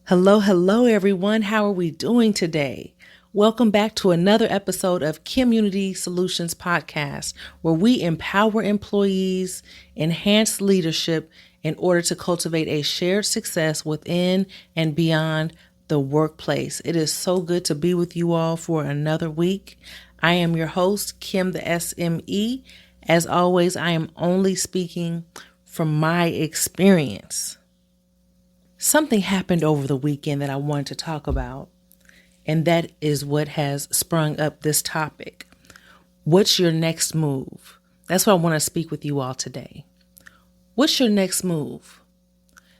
Hello, hello, everyone. How are we doing today? Welcome back to another episode of KimUnity Soulutions Podcast, where we empower employees, enhance leadership in order to cultivate a shared success within and beyond the workplace. It is so good to be with you all for another week. I am your host, Kim the SME. As always, I am only speaking from my experience. Something happened over the weekend that I wanted to talk about, and that is what has sprung up this topic. What's your next move? That's what I want to speak with you all today. What's your next move?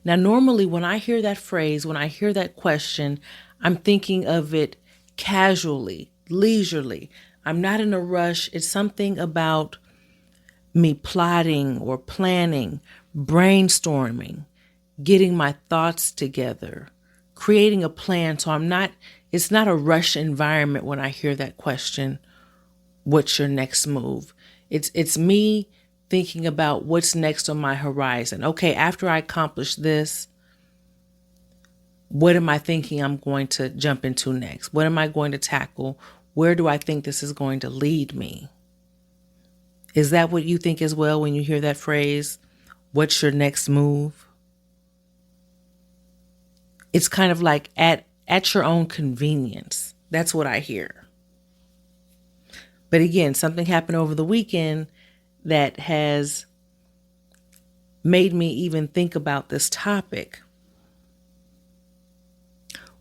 Now, normally when I hear that phrase, when I hear that question, I'm thinking of it casually, leisurely. I'm not in a rush. It's something about me plotting or planning, brainstorming, getting my thoughts together, creating a plan. So it's not a rush environment when I hear that question, what's your next move? It's me thinking about what's next on my horizon. Okay, after I accomplish this, what am I thinking I'm going to jump into next? What am I going to tackle? Where do I think this is going to lead me? Is that what you think as well when you hear that phrase, what's your next move? It's kind of like at your own convenience. That's what I hear. But again, something happened over the weekend that has made me even think about this topic.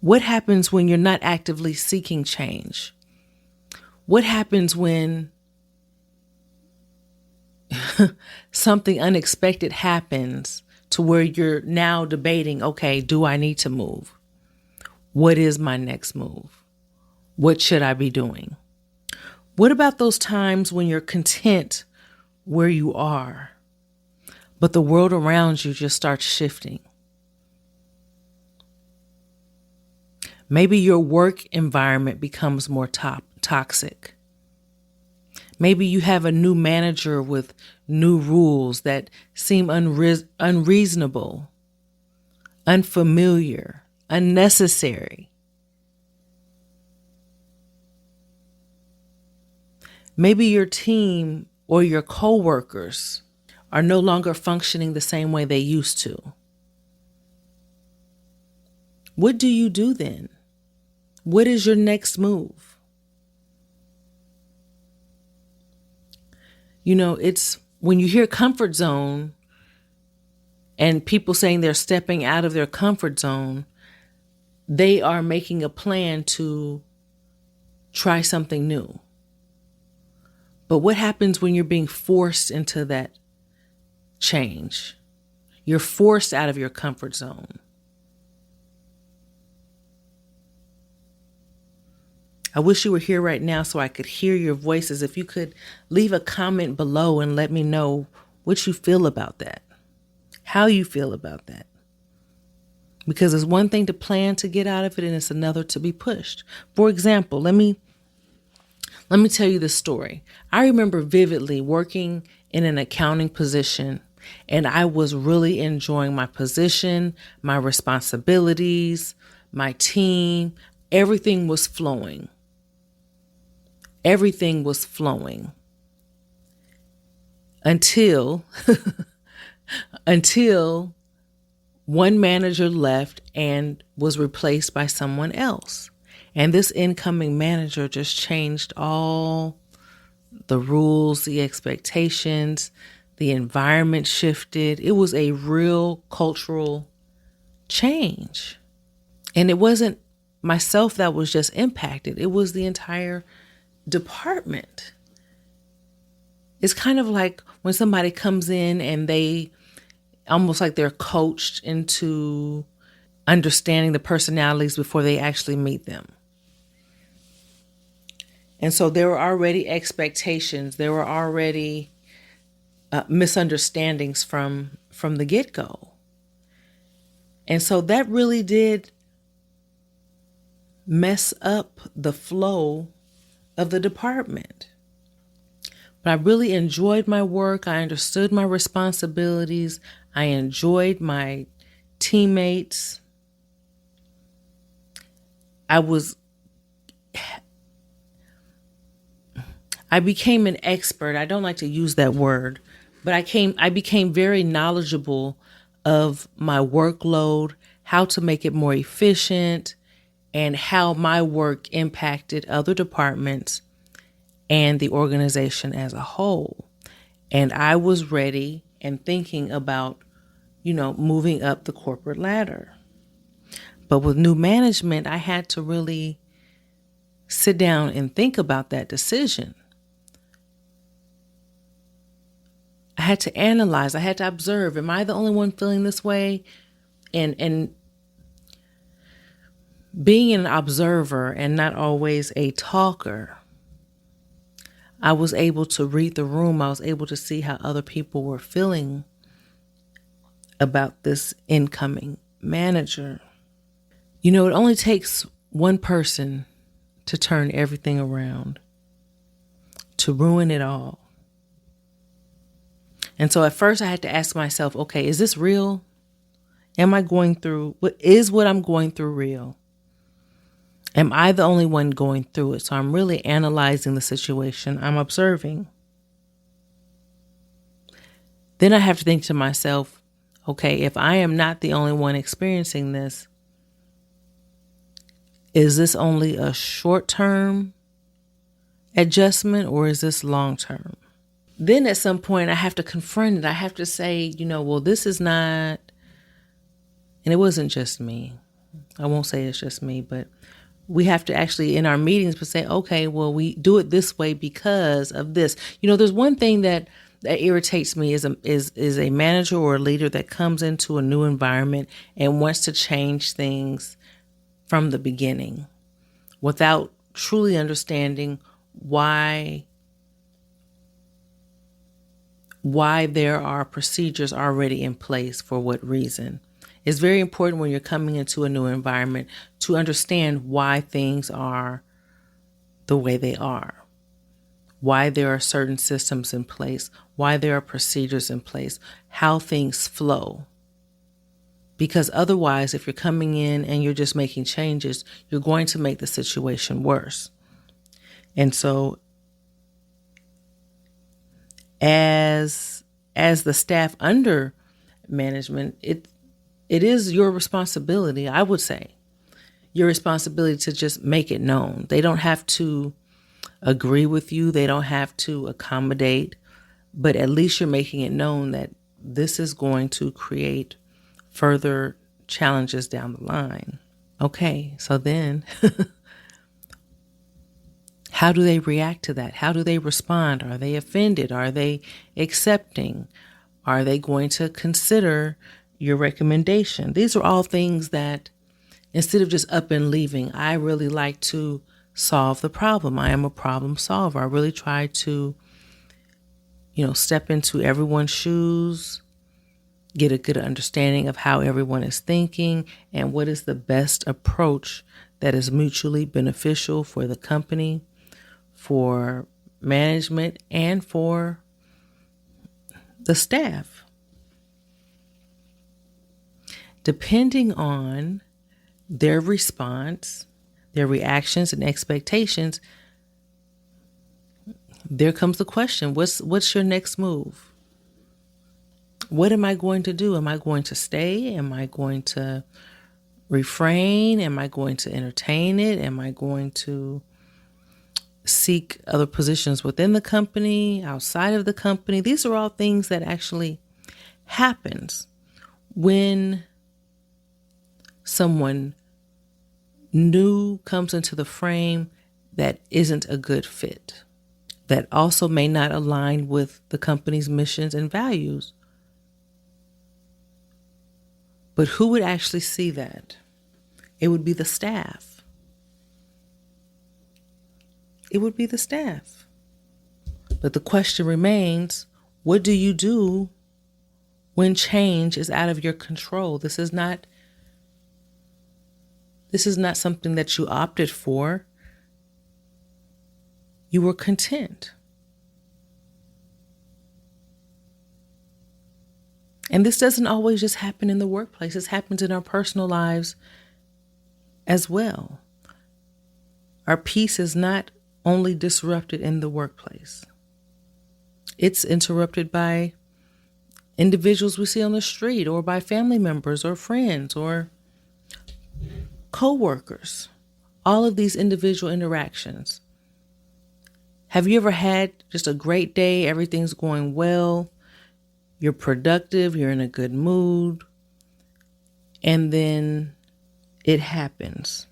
What happens when you're not actively seeking change? What happens when something unexpected happens to where you're now debating, okay, do I need to move? What is my next move? What should I be doing? What about those times when you're content where you are, but the world around you just starts shifting? Maybe your work environment becomes more toxic. Maybe you have a new manager with new rules that seem unreasonable, unfamiliar, unnecessary. Maybe your team or your coworkers are no longer functioning the same way they used to. What do you do then? What is your next move? You know, it's when you hear comfort zone and people saying they're stepping out of their comfort zone, they are making a plan to try something new. But what happens when you're being forced into that change? You're forced out of your comfort zone. I wish you were here right now so I could hear your voices. If you could leave a comment below and let me know what you feel about that, how you feel about that. Because it's one thing to plan to get out of it and it's another to be pushed. For example, let me tell you this story. I remember vividly working in an accounting position, and I was really enjoying my position, my responsibilities, my team. Everything was flowing. Everything was flowing until one manager left and was replaced by someone else. And this incoming manager just changed all the rules, the expectations, the environment shifted. It was a real cultural change. And it wasn't myself that was just impacted. It was the entire department. It's kind of like when somebody comes in and they almost like they're coached into understanding the personalities before they actually meet them. And so there were already expectations. There were already misunderstandings from the get-go. And so that really did mess up the flow of the department. But I really enjoyed my work. I understood my responsibilities. I enjoyed my teammates. I became an expert. I don't like to use that word, but I became very knowledgeable of my workload, how to make it more efficient, and how my work impacted other departments and the organization as a whole. And I was ready and thinking about, moving up the corporate ladder. But with new management, I had to really sit down and think about that decision. I had to analyze, I had to observe, am I the only one feeling this way? And being an observer and not always a talker, I was able to read the room. I was able to see how other people were feeling about this incoming manager. It only takes one person to turn everything around, to ruin it all. And so at first I had to ask myself, okay, is this real? What I'm going through real? Am I the only one going through it? So I'm really analyzing the situation. I'm observing. Then I have to think to myself, okay, if I am not the only one experiencing this, is this only a short-term adjustment or is this long-term? Then at some point I have to confront it. I have to say, well, this is not, and it wasn't just me. I won't say it's just me, but we have to actually in our meetings say, okay, well, we do it this way because of this. There's one thing that irritates me is a manager or a leader that comes into a new environment and wants to change things from the beginning without truly understanding why there are procedures already in place for what reason. It's very important when you're coming into a new environment to understand why things are the way they are, why there are certain systems in place, why there are procedures in place, how things flow. Because otherwise, if you're coming in and you're just making changes, you're going to make the situation worse. And so as the staff under management, it is your responsibility, I would say, your responsibility to just make it known. They don't have to agree with you. They don't have to accommodate, but at least you're making it known that this is going to create further challenges down the line. Okay, so then how do they react to that? How do they respond? Are they offended? Are they accepting? Are they going to consider your recommendation? These are all things that instead of just up and leaving, I really like to solve the problem. I am a problem solver. I really try to, step into everyone's shoes, get a good understanding of how everyone is thinking and what is the best approach that is mutually beneficial for the company, for management, and for the staff. Depending on their response, their reactions and expectations, there comes the question, what's your next move? What am I going to do? Am I going to stay? Am I going to refrain? Am I going to entertain it? Am I going to seek other positions within the company, outside of the company? These are all things that actually happens when someone new comes into the frame that isn't a good fit, that also may not align with the company's missions and values. But who would actually see that? It would be the staff. It would be the staff. But the question remains, what do you do when change is out of your control? This is not something that you opted for. You were content. And this doesn't always just happen in the workplace. This happens in our personal lives as well. Our peace is not only disrupted in the workplace. It's interrupted by individuals we see on the street, or by family members or friends or coworkers. All of these individual interactions. Have you ever had just a great day? Everything's going well. You're productive. You're in a good mood. And then it happens.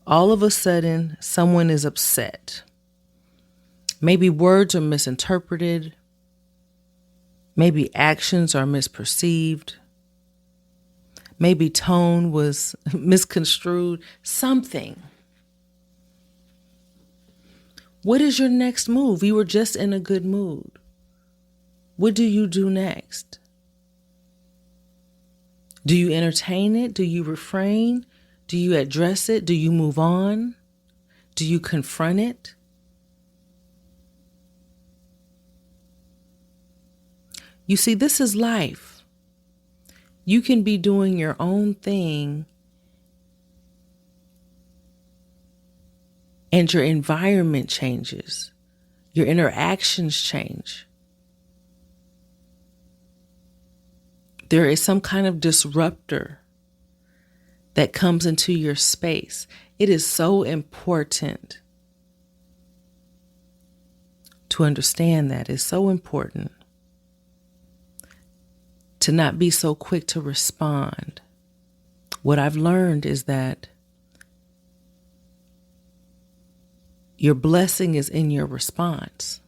All of a sudden, someone is upset. Maybe words are misinterpreted. Maybe actions are misperceived. Maybe tone was misconstrued. Something. What is your next move? You were just in a good mood. What do you do next? Do you entertain it? Do you refrain? Do you address it? Do you move on? Do you confront it? You see, this is life. You can be doing your own thing and your environment changes. Your interactions change. There is some kind of disruptor that comes into your space. It is so important to understand that. It's so important to not be so quick to respond. What I've learned is that your blessing is in your response.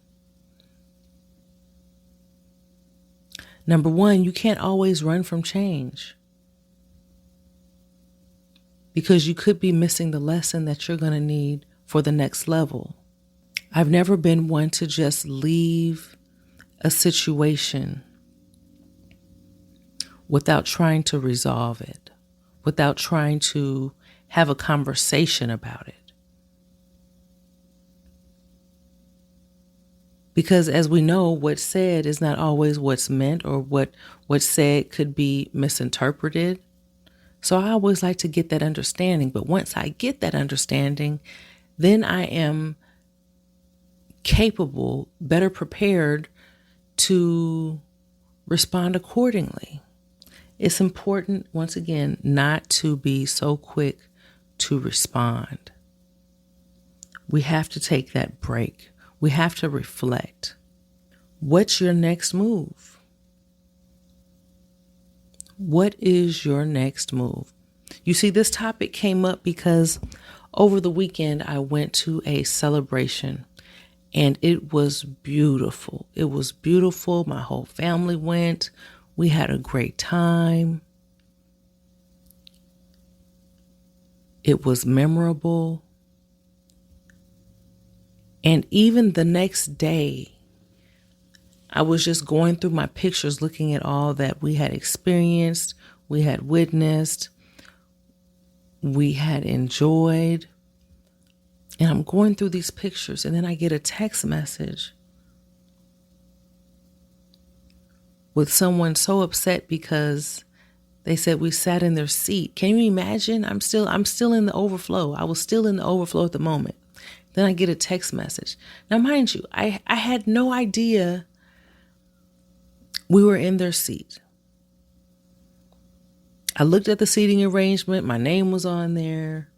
Number one, you can't always run from change, because you could be missing the lesson that you're going to need for the next level. I've never been one to just leave a situation without trying to resolve it, without trying to have a conversation about it. Because as we know, what's said is not always what's meant, or what's said could be misinterpreted. So I always like to get that understanding. But once I get that understanding, then I am capable, better prepared to respond accordingly. It's important, once again, not to be so quick to respond. We have to take that break. We have to reflect. What's your next move? What is your next move? You see, this topic came up because over the weekend I went to a celebration and it was beautiful. It was beautiful. My whole family went. We had a great time. It was memorable. And even the next day, I was just going through my pictures, looking at all that we had experienced, we had witnessed, we had enjoyed. And I'm going through these pictures, and then I get a text message with someone so upset because they said we sat in their seat. Can you imagine? I'm still in the overflow. I was still in the overflow at the moment. Then I get a text message. Now, mind you, I had no idea we were in their seat. I looked at the seating arrangement. My name was on there.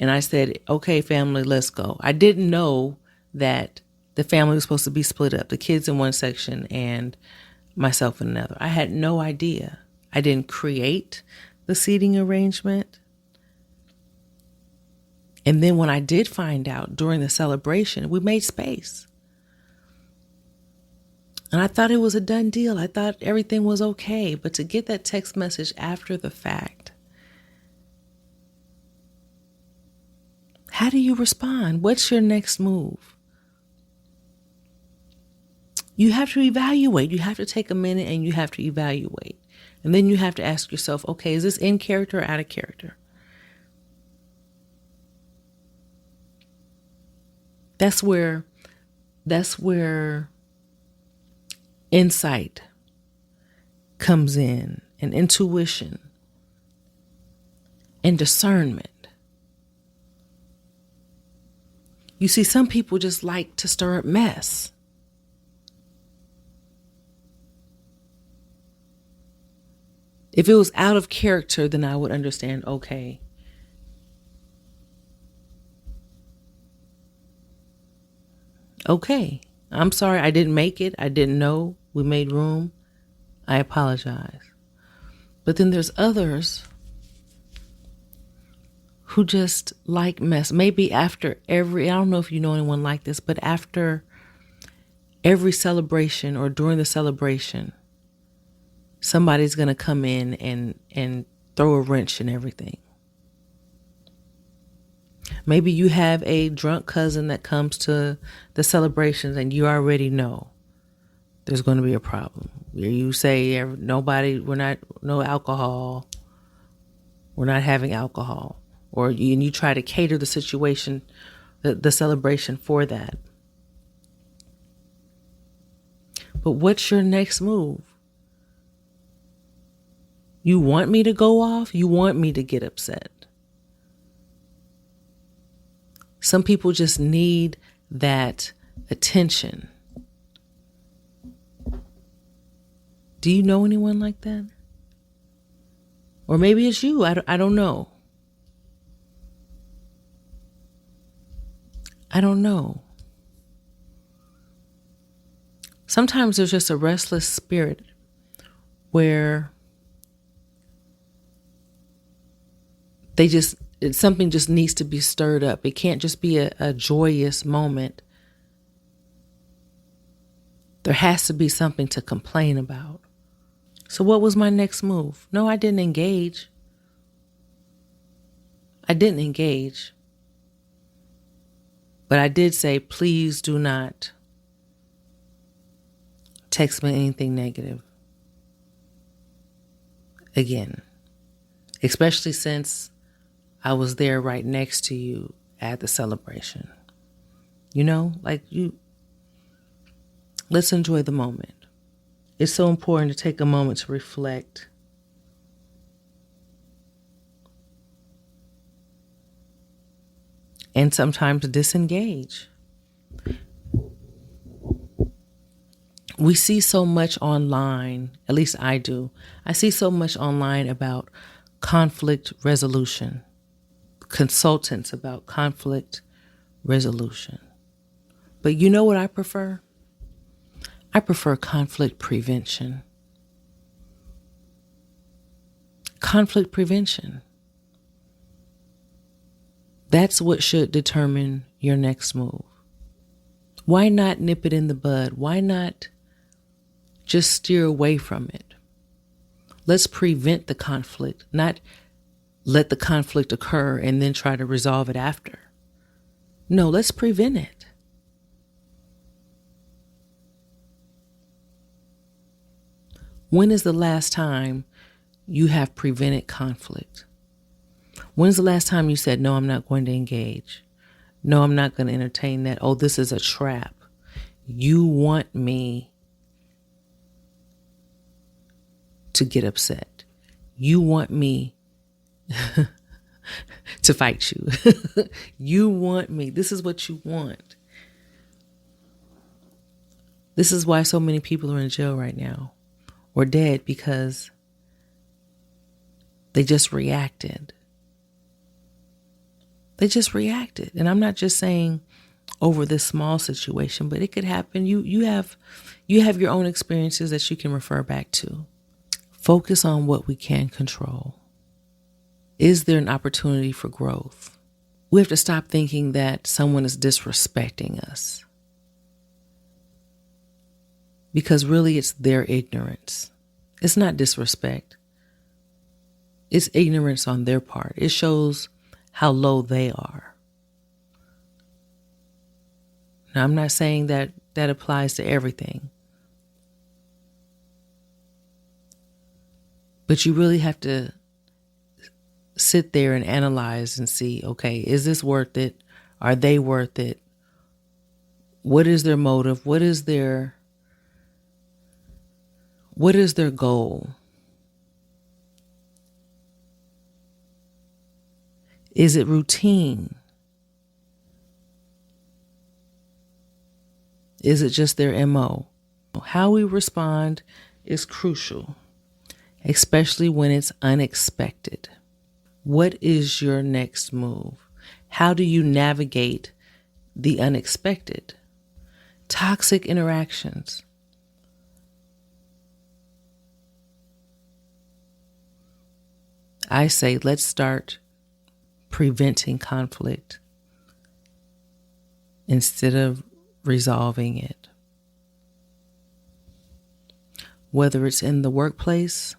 And I said, okay, family, let's go. I didn't know that the family was supposed to be split up, the kids in one section and myself in another. I had no idea. I didn't create the seating arrangement. And then when I did find out during the celebration, we made space. And I thought it was a done deal. I thought everything was okay. But to get that text message after the fact, how do you respond? What's your next move? You have to evaluate. You have to take a minute and you have to evaluate. And then you have to ask yourself, okay, is this in character or out of character? That's where insight comes in, and intuition and discernment. You see, some people just like to stir up mess. If it was out of character, then I would understand, okay. Okay, I'm sorry, I didn't make it. I didn't know. We made room. I apologize. But then there's others who just like mess. Maybe after I don't know if you know anyone like this, but after every celebration or during the celebration, somebody's going to come in and throw a wrench in everything. Maybe you have a drunk cousin that comes to the celebrations and you already know there's going to be a problem. You say, no alcohol. We're not having alcohol. And you try to cater the situation, the celebration for that. But what's your next move? You want me to go off? You want me to get upset? Some people just need that attention. Do you know anyone like that? Or maybe it's you. I don't know. I don't know. Sometimes there's just a restless spirit where something just needs to be stirred up. It can't just be a joyous moment. There has to be something to complain about. So what was my next move? No, I didn't engage. But I did say, please do not text me anything negative again. Especially since I was there right next to you at the celebration. Let's enjoy the moment. It's so important to take a moment to reflect. And sometimes disengage. We see so much online, at least I do. I see so much online about conflict resolution, consultants about conflict resolution. But you know what I prefer? I prefer conflict prevention. Conflict prevention. That's what should determine your next move. Why not nip it in the bud? Why not just steer away from it? Let's prevent the conflict, not let the conflict occur and then try to resolve it after. No, let's prevent it. When is the last time you have prevented conflict? When's the last time you said, no, I'm not going to engage? No, I'm not going to entertain that. Oh, this is a trap. You want me to get upset. You want me to fight you. You want me. This is what you want. This is why so many people are in jail right now or dead, because they just reacted. And I'm not just saying over this small situation, but it could happen. You have your own experiences that you can refer back to. Focus on what we can control. Is there an opportunity for growth? We have to stop thinking that someone is disrespecting us, because really it's their ignorance. It's not disrespect. It's ignorance on their part. It shows how low they are. Now, I'm not saying that applies to everything, but you really have to sit there and analyze and see, okay, is this worth it? Are they worth it? What is their motive? What is their goal? Is it routine? Is it just their MO? How we respond is crucial, especially when it's unexpected. What is your next move? How do you navigate the unexpected? Toxic interactions. I say, let's start preventing conflict instead of resolving it. Whether it's in the workplace,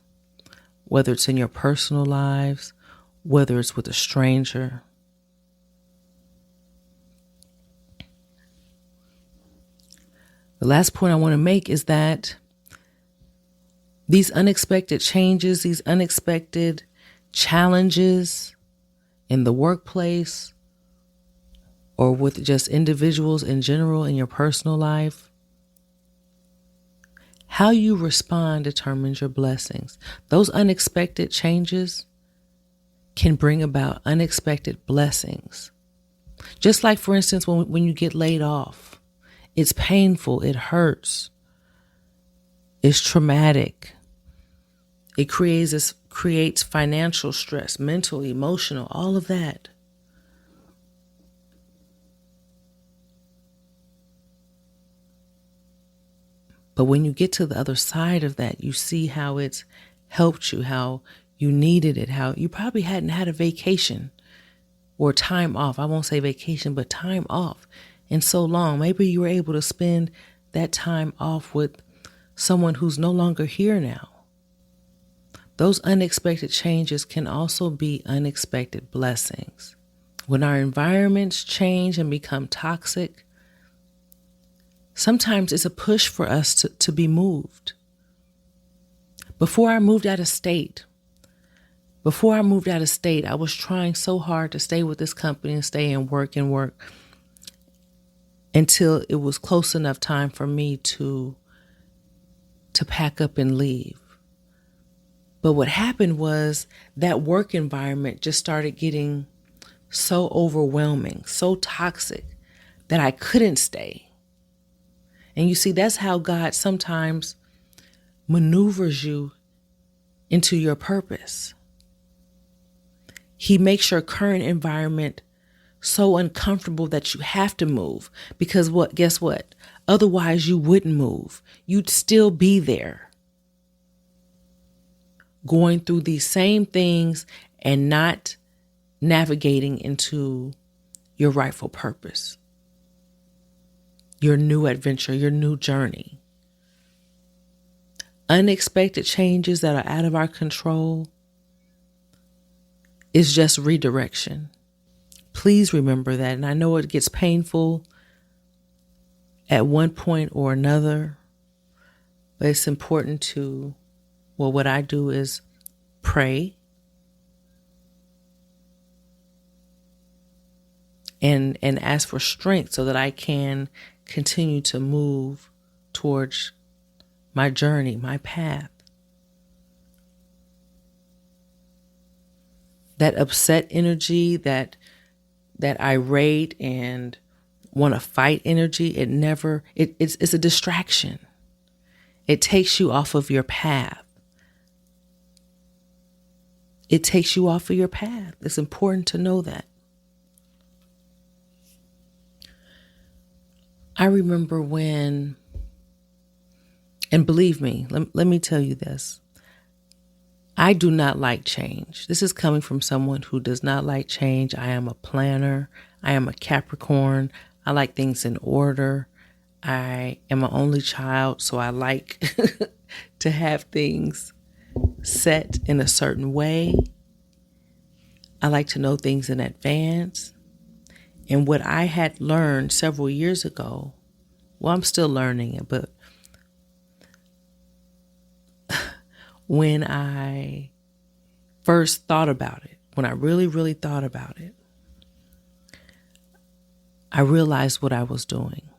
whether it's in your personal lives, whether it's with a stranger. The last point I want to make is that these unexpected changes, these unexpected challenges in the workplace or with just individuals in general in your personal life, how you respond determines your blessings. Those unexpected changes can bring about unexpected blessings. Just like, for instance, when you get laid off, it's painful, it hurts, it's traumatic. It creates financial stress, mental, emotional, all of that. But when you get to the other side of that, you see how it's helped you, how you needed it, how you probably hadn't had a vacation or time off. I won't say vacation, but time off in so long. Maybe you were able to spend that time off with someone who's no longer here now. Those unexpected changes can also be unexpected blessings. When our environments change and become toxic, sometimes it's a push for us to be moved. Before I moved out of state, I was trying so hard to stay with this company and stay and work until it was close enough time for me to pack up and leave. But what happened was that work environment just started getting so overwhelming, so toxic that I couldn't stay. And you see, that's how God sometimes maneuvers you into your purpose. He makes your current environment so uncomfortable that you have to move because guess what? Otherwise you wouldn't move. You'd still be there, going through these same things and not navigating into your rightful purpose, your new adventure, your new journey. Unexpected changes that are out of our control is just redirection. Please remember that. And I know it gets painful at one point or another, but it's important to, what I do is pray and ask for strength so that I can continue to move towards my journey, my path. That upset energy, that irate and want to fight energy, it's a distraction. It takes you off of your path. It takes you off of your path. It's important to know that. I remember when, and believe me, let me tell you this. I do not like change. This is coming from someone who does not like change. I am a planner. I am a Capricorn. I like things in order. I am an only child, so I like to have things set in a certain way. I like to know things in advance. And what I had learned several years ago, I'm still learning it, but when I first thought about it, when I really, really thought about it, I realized what I was doing.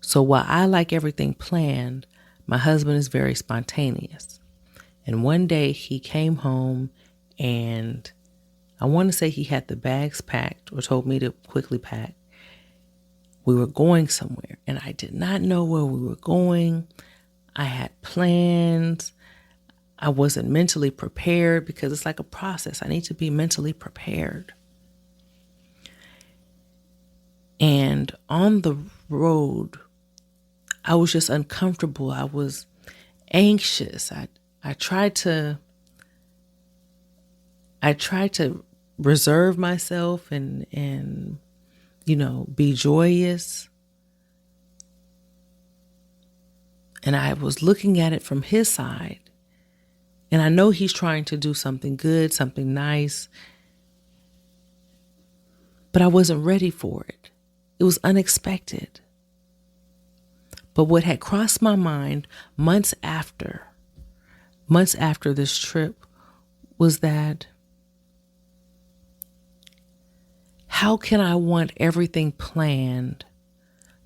So while I like everything planned, my husband is very spontaneous. And one day he came home and I want to say he had the bags packed or told me to quickly pack. we were going somewhere, and I did not know where we were going. I had plans. I wasn't mentally prepared because it's like a process. I need to be mentally prepared. And on the road, I was just uncomfortable. I was anxious. I tried to reserve myself and be joyous. And I was looking at it from his side. And I know he's trying to do something good, something nice. But I wasn't ready for it. It was unexpected. But what had crossed my mind months after this trip was that how can I want everything planned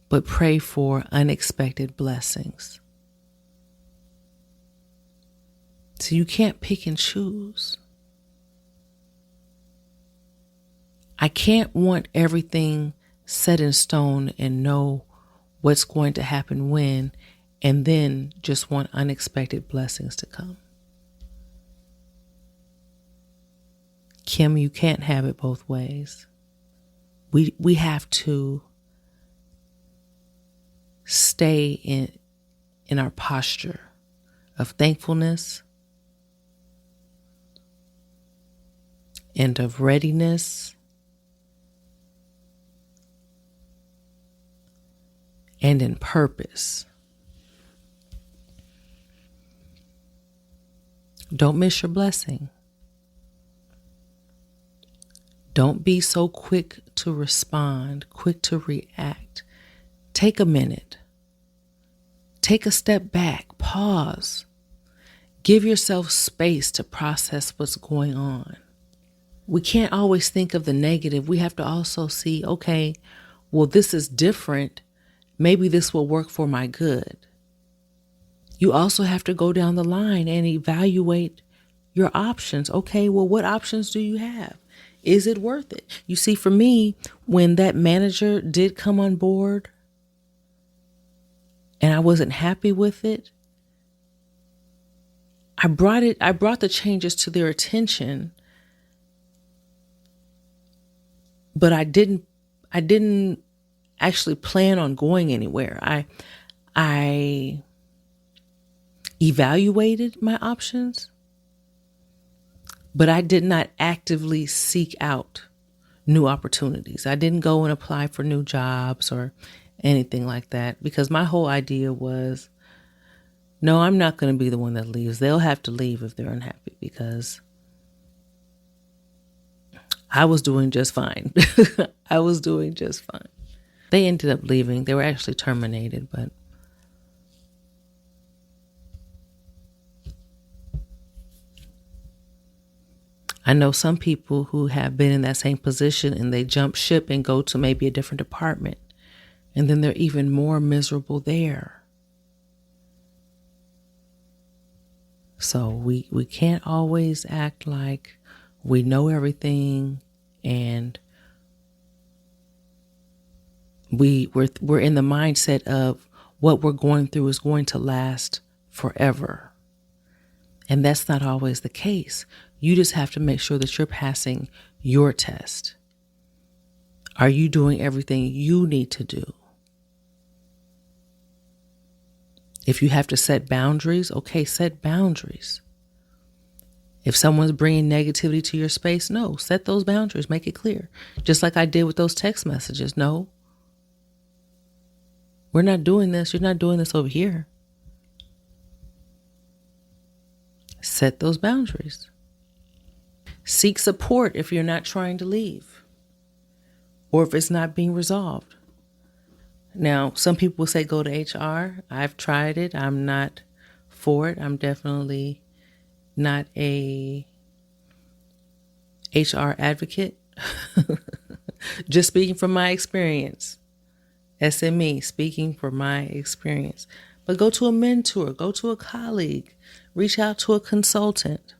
but pray for unexpected blessings? So you can't pick and choose. I can't want everything set in stone and know what's going to happen when, and then just want unexpected blessings to come. Kim, you can't have it both ways. We have to stay in our posture of thankfulness and of readiness and in purpose. Don't miss your blessing. Don't be so quick to respond, quick to react. Take a minute. Take a step back. Pause. Give yourself space to process what's going on. We can't always think of the negative. We have to also see, okay, well, this is different. Maybe this will work for my good. You also have to go down the line and evaluate your options. Okay, well, what options do you have? Is it worth it? You see, for me, when that manager did come on board and I wasn't happy with it, I brought the changes to their attention, but I didn't actually plan on going anywhere. I evaluated my options, but I did not actively seek out new opportunities. I didn't go and apply for new jobs or anything like that, because my whole idea was, no, I'm not going to be the one that leaves. They'll have to leave if they're unhappy, because I was doing just fine. I was doing just fine. They ended up leaving. They were actually terminated, but I know some people who have been in that same position and they jump ship and go to maybe a different department, and then they're even more miserable there. So we can't always act like we know everything and we're in the mindset of what we're going through is going to last forever. And that's not always the case. You just have to make sure that you're passing your test. Are you doing everything you need to do? If you have to set boundaries, okay, set boundaries. If someone's bringing negativity to your space, no, set those boundaries, make it clear. Just like I did with those text messages. No, we're not doing this. You're not doing this over here. Set those boundaries. Seek support if you're not trying to leave or if it's not being resolved. Now, some people will say go to HR. I've tried it. I'm not for it. I'm definitely not a HR advocate. Just speaking from my experience. SME, speaking from my experience. But go to a mentor, go to a colleague, reach out to a consultant,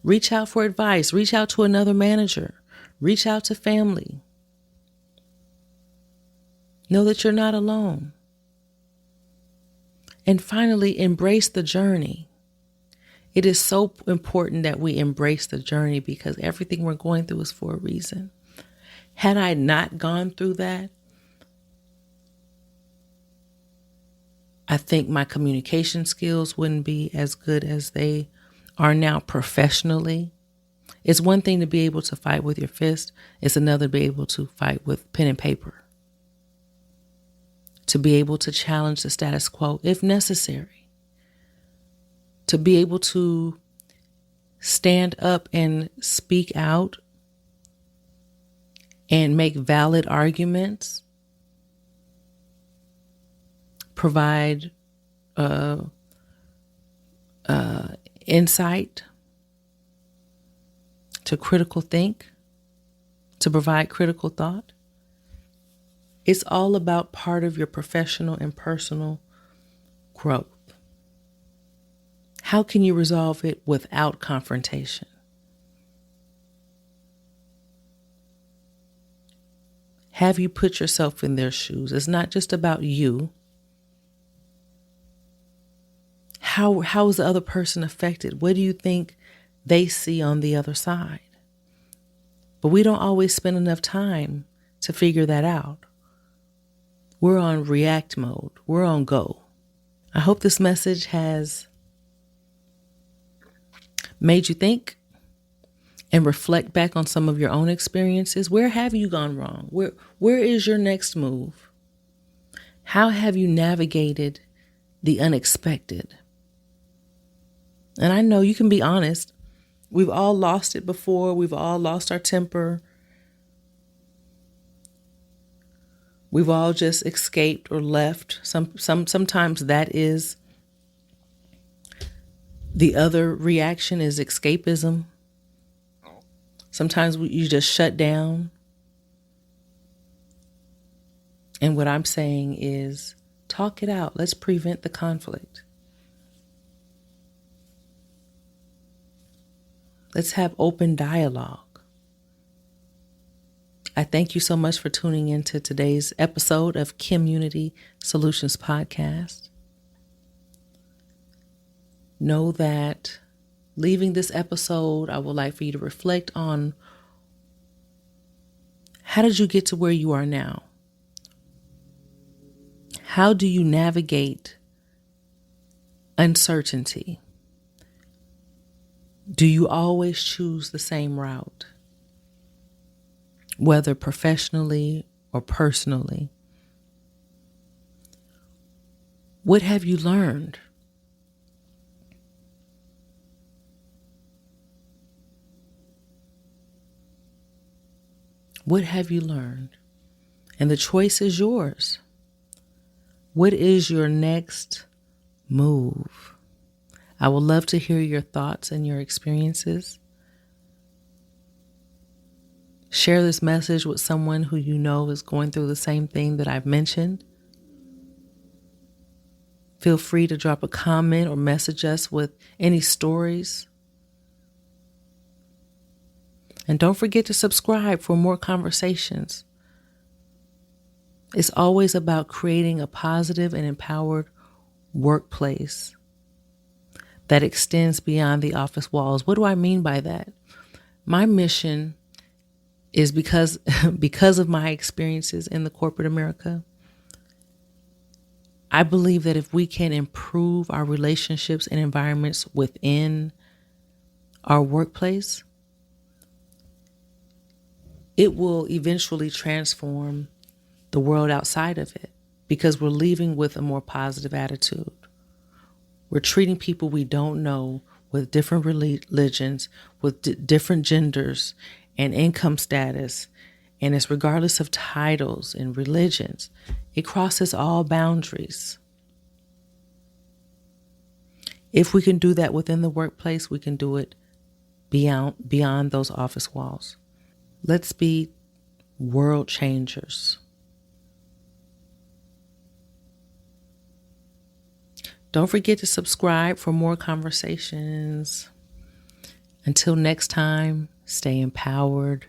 reach out for advice, reach out to another manager, reach out to family. Know that you're not alone. And finally, embrace the journey. It is so important that we embrace the journey because everything we're going through is for a reason. Had I not gone through that, I think my communication skills wouldn't be as good as they are now professionally. It's one thing to be able to fight with your fist. It's another to be able to fight with pen and paper. To be able to challenge the status quo if necessary. To be able to stand up and speak out and make valid arguments. Provide insight, to critical think, to provide critical thought. It's all about part of your professional and personal growth. How can you resolve it without confrontation? Have you put yourself in their shoes? It's not just about you. How is the other person affected? What do you think they see on the other side? But we don't always spend enough time to figure that out. We're on react mode. We're on go. I hope this message has made you think and reflect back on some of your own experiences. Where have you gone wrong? Where is your next move? How have you navigated the unexpected? And I know you can be honest. We've all lost it before. We've all lost our temper. We've all just escaped or left. Sometimes that is the other reaction is escapism. Sometimes you just shut down. And what I'm saying is talk it out. Let's prevent the conflict. Let's have open dialogue. I thank you so much for tuning into today's episode of KimUnity Soulutions Podcast. Know that leaving this episode, I would like for you to reflect on how did you get to where you are now? How do you navigate uncertainty? Do you always choose the same route? Whether professionally or personally? What have you learned? What have you learned? And the choice is yours. What is your next move? I would love to hear your thoughts and your experiences. Share this message with someone who you know is going through the same thing that I've mentioned. Feel free to drop a comment or message us with any stories. And don't forget to subscribe for more conversations. It's always about creating a positive and empowered workplace that extends beyond the office walls. What do I mean by that? My mission is because of my experiences in the corporate America, I believe that if we can improve our relationships and environments within our workplace, it will eventually transform the world outside of it because we're leaving with a more positive attitude. We're treating people we don't know with different religions, with different genders and income status, and it's regardless of titles and religions. It crosses all boundaries. If we can do that within the workplace, we can do it beyond those office walls. Let's be world changers. Don't forget to subscribe for more conversations. Until next time, stay empowered.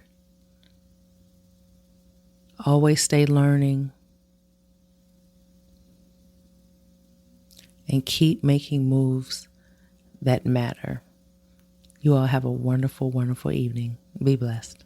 Always stay learning. and keep making moves that matter. You all have a wonderful, wonderful evening. Be blessed.